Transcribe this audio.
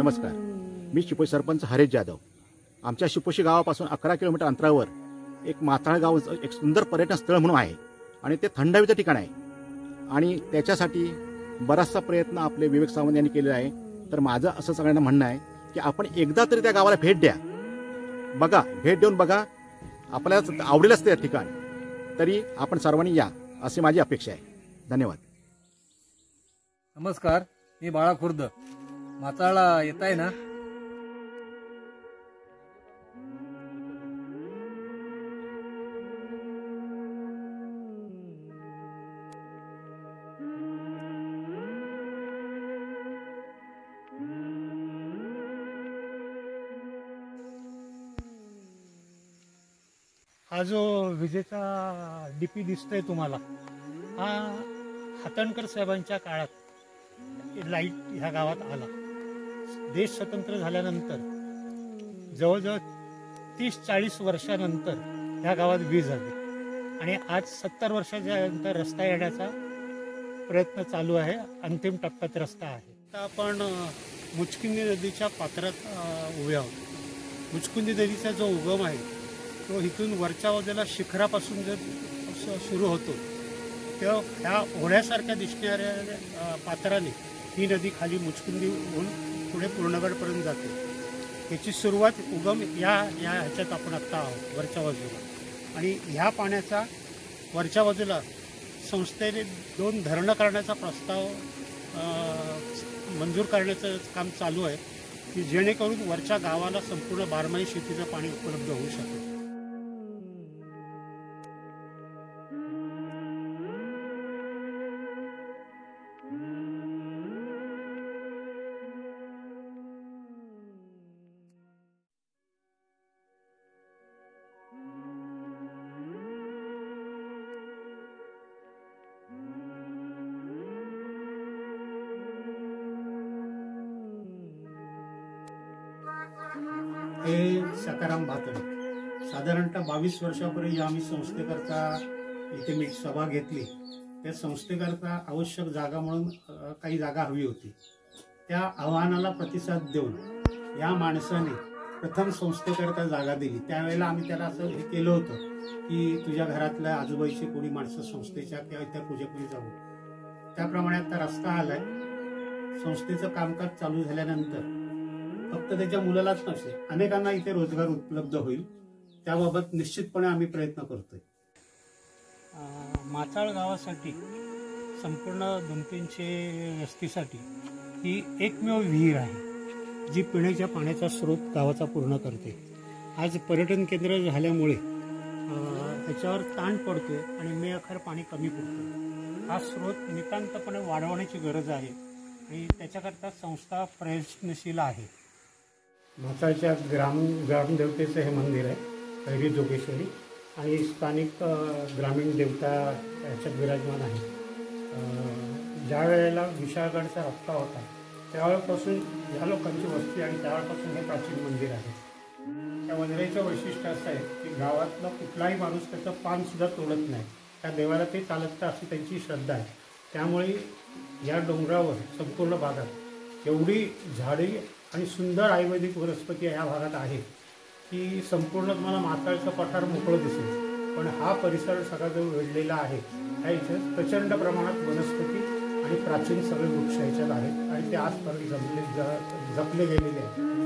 नमस्कार, मी चिपोशी सरपंच हरेश जाधव। आमच्या चिपोशी गावापासून 11 किलोमीटर अंतरावर एक माताळ गाव एक सुंदर पर्यटन स्थळ म्हणून आहे आणि ते थंड हवेचं ठिकाण आहे आणि त्याच्यासाठी बराचसा प्रयत्न आपले विवेक सावंत यांनी केलेला आहे। तर माझं असं सगळ्यांना म्हणणं आहे की आपण एकदा तरी त्या गावाला भेट द्या, बघा, भेट देऊन बघा, आपल्याला आवडेलच ते ठिकाण, तरी आपण सर्वांनी या अशी माझी अपेक्षा आहे। धन्यवाद। नमस्कार, मी बाळा खुर्द। माताळला येत आहे ना? हा जो विजेचा डीपी दिसतोय तुम्हाला, हा हातणकर साहेबांच्या काळात लाईट ह्या गावात आला। देश स्वतंत्र झाल्यानंतर जवळजवळ 30-40 वर्षानंतर ह्या गावात वीज आली आणि आज 70 वर्षाच्या नंतर रस्ता येण्याचा प्रयत्न चालू आहे। अंतिम टप्प्यात रस्ता आहे। आता आपण मुचकुंदी नदीच्या पात्रात उभे आहोत। मुचकुंदी नदीचा जो उगम आहे तो इथून वरच्या बाजूला शिखरापासून जर सुरू होतो तेव्हा ह्या ओढ्यासारख्या दिसणाऱ्या पात्राने ही नदी खाली मुचकुंदी होऊन पुढे पूर्णगडपर्यंत जाते। याची सुरुवात उगम ह्याच्यात आपण आत्ता आहोत वरच्या बाजूला, आणि ह्या पाण्याचा वरच्या बाजूला संस्थेने 2 धरणं करण्याचा प्रस्ताव मंजूर करण्याचं काम चालू आहे की जेणेकरून वरच्या गावाला संपूर्ण 12माही शेतीचं पाणी उपलब्ध होऊ शकेल। हे सकाराम भातडे साधारणतः 22 वर्षापूर्वी आम्ही संस्थेकरता इथे मी सभा घेतली। त्या संस्थेकरता आवश्यक जागा म्हणून काही जागा हवी होती। त्या आव्हानाला प्रतिसाद देऊन या माणसाने प्रथम संस्थेकरता जागा दिली। त्यावेळेला आम्ही त्याला असं हे केलं होतं की तुझ्या घरातल्या आजूबाजूची कोणी माणसं संस्थेच्या किंवा त्या पूजेकडे जाऊ। त्याप्रमाणे आता रस्ता आलाय। संस्थेचं कामकाज चालू झाल्यानंतर फक्त त्याच्या मुलालाच नसते, अनेकांना इथे रोजगार उपलब्ध होईल, त्याबाबत निश्चितपणे आम्ही प्रयत्न करतोय। माताळ गावासाठी संपूर्ण 200-300 वस्तीसाठी ही एकमेव विहीर आहे जी पिण्याच्या पाण्याचा स्रोत गावाचा पूर्ण करते। आज पर्यटन केंद्र झाल्यामुळे त्याच्यावर ताण पडतोय आणि मेअखर पाणी कमी पडतं। हा स्रोत नितांतपणे वाढवण्याची गरज आहे आणि त्याच्याकरता संस्था प्रयत्नशील आहे। माताळच्या ग्रामदेवतेचं हे मंदिर आहे, कैरी जोगेश्वरी, आणि स्थानिक ग्रामीण देवता याच्यात विराजमान आहे। ज्या वेळेला विशाळगडचा रस्ता होता त्यावेळेपासून या लोकांची वस्ती आणि त्यावेळेपासून हे प्राचीन मंदिर आहे। त्या मंदिराचं वैशिष्ट्य असं आहे की गावातला कुठलाही माणूस त्याचं पानसुद्धा तोडत नाही, त्या देवाला ते चालतं अशी त्यांची श्रद्धा आहे। त्यामुळे या डोंगरावर संपूर्ण भागात एवढी झाडी आणि सुंदर आयुर्वेदिक वनस्पती ह्या भागात आहे की संपूर्ण तुम्हाला माताळचं पठार मोकळं दिसेल, पण हा परिसर सगळा जो वेढलेला आहे ह्या इथे प्रचंड प्रमाणात वनस्पती आणि प्राचीन सगळे वृक्ष ह्याच्यात आहेत आणि ते आजपर्यंत जपले गेलेले आहेत।